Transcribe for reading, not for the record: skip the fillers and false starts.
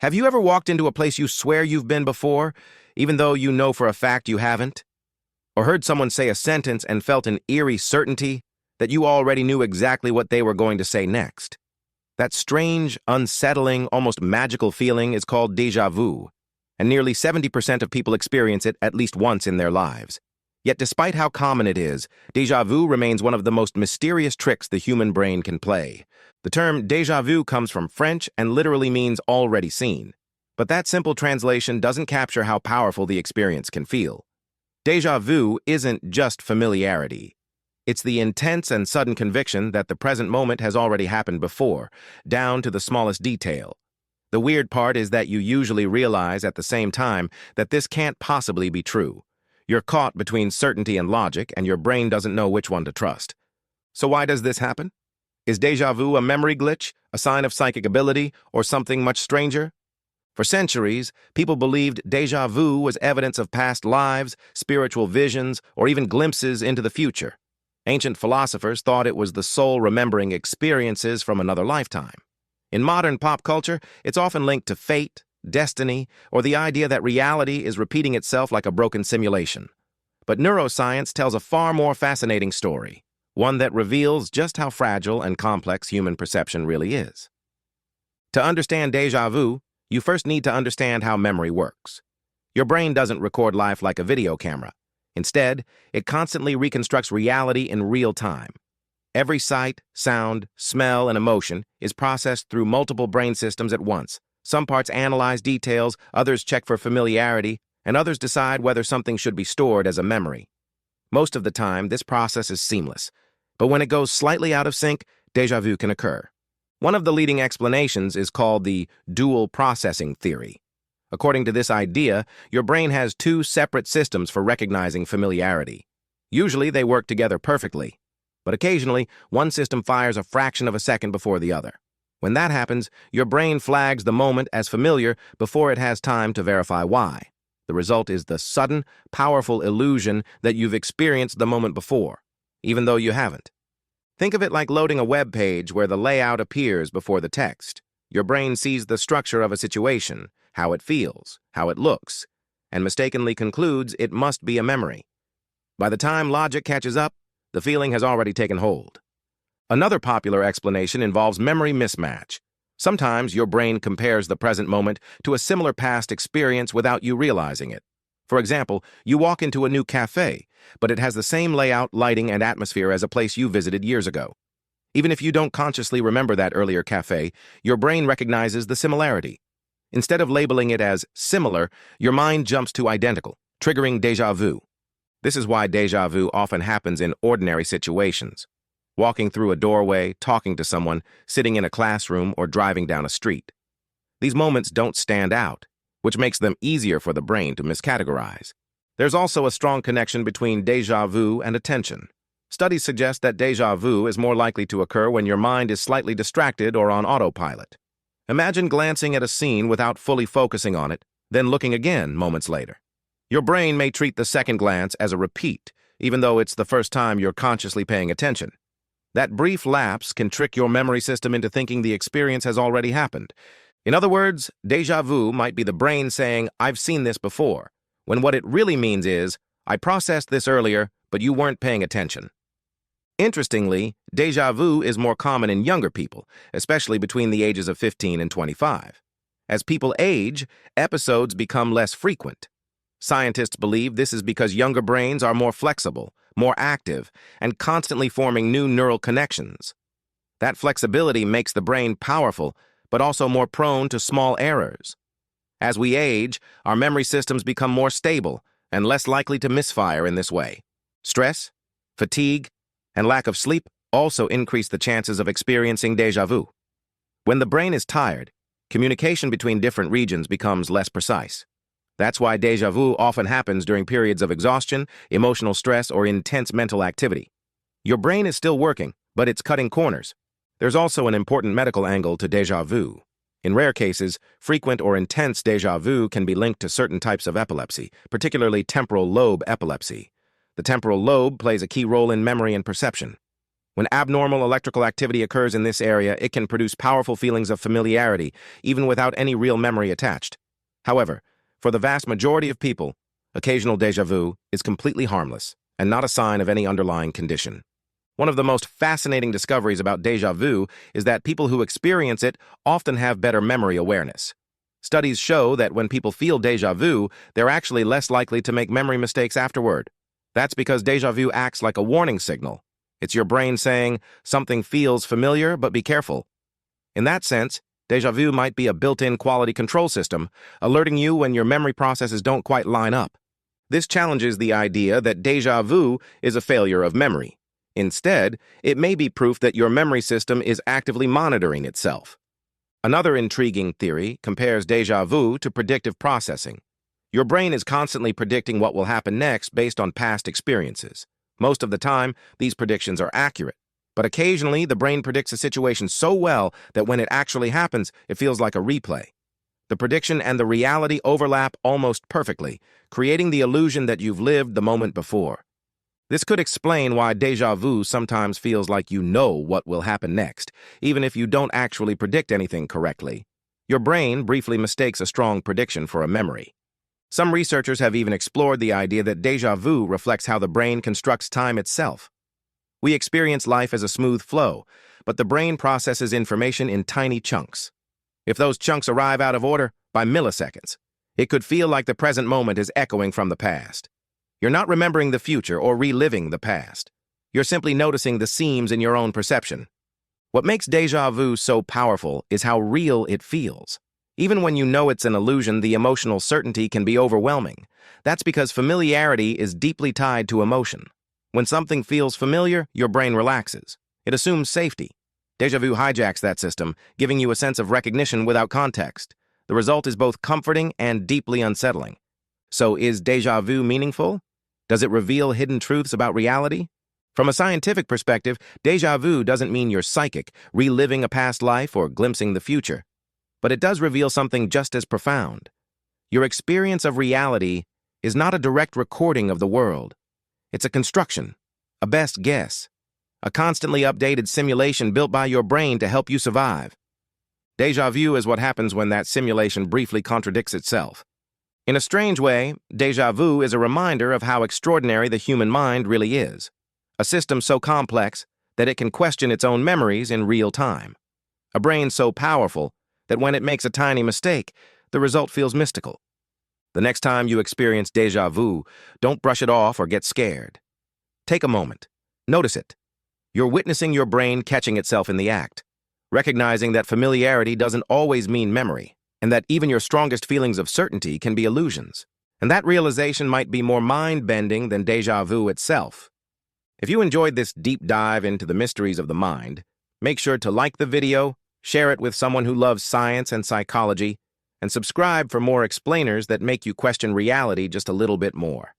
Have you ever walked into a place you swear you've been before, even though you know for a fact you haven't? Or heard someone say a sentence and felt an eerie certainty that you already knew exactly what they were going to say next? That strange, unsettling, almost magical feeling is called déjà vu, and nearly 70% of people experience it at least once in their lives. Yet despite how common it is, déjà vu remains one of the most mysterious tricks the human brain can play. The term déjà vu comes from French and literally means already seen. But that simple translation doesn't capture how powerful the experience can feel. Déjà vu isn't just familiarity. It's the intense and sudden conviction that the present moment has already happened before, down to the smallest detail. The weird part is that you usually realize at the same time that this can't possibly be true. You're caught between certainty and logic, and your brain doesn't know which one to trust. So why does this happen? Is déjà vu a memory glitch, a sign of psychic ability, or something much stranger? For centuries, people believed déjà vu was evidence of past lives, spiritual visions, or even glimpses into the future. Ancient philosophers thought it was the soul remembering experiences from another lifetime. In modern pop culture, it's often linked to fate, destiny, or the idea that reality is repeating itself like a broken simulation. But neuroscience tells a far more fascinating story, one that reveals just how fragile and complex human perception really is. To understand déjà vu, you first need to understand how memory works. Your brain doesn't record life like a video camera. Instead, it constantly reconstructs reality in real time. Every sight, sound, smell, and emotion is processed through multiple brain systems at once. Some parts analyze details, others check for familiarity, and others decide whether something should be stored as a memory. Most of the time, this process is seamless. But when it goes slightly out of sync, déjà vu can occur. One of the leading explanations is called the dual processing theory. According to this idea, your brain has two separate systems for recognizing familiarity. Usually, they work together perfectly, but occasionally, one system fires a fraction of a second before the other. When that happens, your brain flags the moment as familiar before it has time to verify why. The result is the sudden, powerful illusion that you've experienced the moment before, even though you haven't. Think of it like loading a web page where the layout appears before the text. Your brain sees the structure of a situation, how it feels, how it looks, and mistakenly concludes it must be a memory. By the time logic catches up, the feeling has already taken hold. Another popular explanation involves memory mismatch. Sometimes your brain compares the present moment to a similar past experience without you realizing it. For example, you walk into a new cafe, but it has the same layout, lighting, and atmosphere as a place you visited years ago. Even if you don't consciously remember that earlier cafe, your brain recognizes the similarity. Instead of labeling it as similar, your mind jumps to identical, triggering déjà vu. This is why déjà vu often happens in ordinary situations. Walking through a doorway, talking to someone, sitting in a classroom, or driving down a street. These moments don't stand out, which makes them easier for the brain to miscategorize. There's also a strong connection between déjà vu and attention. Studies suggest that déjà vu is more likely to occur when your mind is slightly distracted or on autopilot. Imagine glancing at a scene without fully focusing on it, then looking again moments later. Your brain may treat the second glance as a repeat, even though it's the first time you're consciously paying attention. That brief lapse can trick your memory system into thinking the experience has already happened. In other words, déjà vu might be the brain saying, "I've seen this before," when what it really means is, "I processed this earlier, but you weren't paying attention." Interestingly, déjà vu is more common in younger people, especially between the ages of 15 and 25. As people age, episodes become less frequent. Scientists believe this is because younger brains are more flexible, more active, and constantly forming new neural connections. That flexibility makes the brain powerful, but also more prone to small errors. As we age, our memory systems become more stable and less likely to misfire in this way. Stress, fatigue, and lack of sleep also increase the chances of experiencing déjà vu. When the brain is tired, communication between different regions becomes less precise. That's why déjà vu often happens during periods of exhaustion, emotional stress, or intense mental activity. Your brain is still working, but it's cutting corners. There's also an important medical angle to déjà vu. In rare cases, frequent or intense déjà vu can be linked to certain types of epilepsy, particularly temporal lobe epilepsy. The temporal lobe plays a key role in memory and perception. When abnormal electrical activity occurs in this area, it can produce powerful feelings of familiarity, even without any real memory attached. However, for the vast majority of people, occasional déjà vu is completely harmless and not a sign of any underlying condition. One of the most fascinating discoveries about déjà vu is that people who experience it often have better memory awareness. Studies show that when people feel déjà vu, they're actually less likely to make memory mistakes afterward. That's because déjà vu acts like a warning signal. It's your brain saying, something feels familiar, but be careful. In that sense, déjà vu might be a built-in quality control system, alerting you when your memory processes don't quite line up. This challenges the idea that déjà vu is a failure of memory. Instead, it may be proof that your memory system is actively monitoring itself. Another intriguing theory compares déjà vu to predictive processing. Your brain is constantly predicting what will happen next based on past experiences. Most of the time, these predictions are accurate, but occasionally the brain predicts a situation so well that when it actually happens, it feels like a replay. The prediction and the reality overlap almost perfectly, creating the illusion that you've lived the moment before. This could explain why déjà vu sometimes feels like you know what will happen next, even if you don't actually predict anything correctly. Your brain briefly mistakes a strong prediction for a memory. Some researchers have even explored the idea that déjà vu reflects how the brain constructs time itself. We experience life as a smooth flow, but the brain processes information in tiny chunks. If those chunks arrive out of order by milliseconds, it could feel like the present moment is echoing from the past. You're not remembering the future or reliving the past. You're simply noticing the seams in your own perception. What makes déjà vu so powerful is how real it feels. Even when you know it's an illusion, the emotional certainty can be overwhelming. That's because familiarity is deeply tied to emotion. When something feels familiar, your brain relaxes. It assumes safety. Déjà vu hijacks that system, giving you a sense of recognition without context. The result is both comforting and deeply unsettling. So is déjà vu meaningful? Does it reveal hidden truths about reality? From a scientific perspective, déjà vu doesn't mean you're psychic, reliving a past life or glimpsing the future. But it does reveal something just as profound. Your experience of reality is not a direct recording of the world. It's a construction, a best guess, a constantly updated simulation built by your brain to help you survive. Déjà vu is what happens when that simulation briefly contradicts itself. In a strange way, déjà vu is a reminder of how extraordinary the human mind really is, a system so complex that it can question its own memories in real time, a brain so powerful that when it makes a tiny mistake, the result feels mystical. The next time you experience déjà vu, don't brush it off or get scared. Take a moment. Notice it. You're witnessing your brain catching itself in the act, recognizing that familiarity doesn't always mean memory, and that even your strongest feelings of certainty can be illusions. And that realization might be more mind-bending than déjà vu itself. If you enjoyed this deep dive into the mysteries of the mind, make sure to like the video, share it with someone who loves science and psychology, and subscribe for more explainers that make you question reality just a little bit more.